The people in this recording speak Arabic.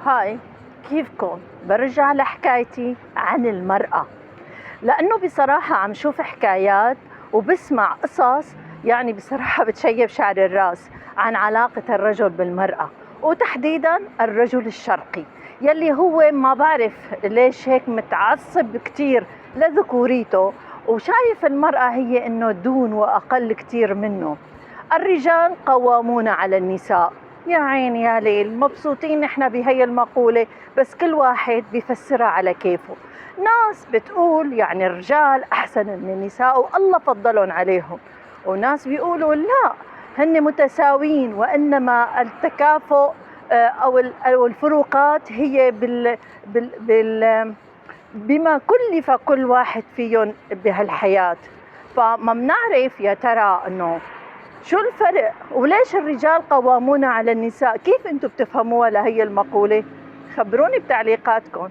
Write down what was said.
هاي، كيفكن؟ برجع لحكايتي عن المرأة، لأنه بصراحة عم شوف حكايات وبسمع قصص، يعني بصراحة بتشيب شعر الراس عن علاقة الرجل بالمرأة، وتحديدا الرجل الشرقي يلي هو ما بعرف ليش هيك متعصب كتير لذكوريته، وشايف المرأة هي إنه دون وأقل كتير منه. الرجال قوامون على النساء. يا عين يا ليل، مبسوطين نحن بهي المقولة، بس كل واحد بيفسرها على كيفه. ناس بتقول يعني الرجال أحسن من النساء والله فضلهم عليهم، وناس بيقولوا لا، هن متساويين، وإنما التكافؤ أو الفروقات هي بما كلف كل واحد فيهم بهالحياة. فما بنعرف يا ترى إنه شو الفرق وليش الرجال قوامون على النساء؟ كيف انتم بتفهموها لهي المقولة؟ خبروني بتعليقاتكم.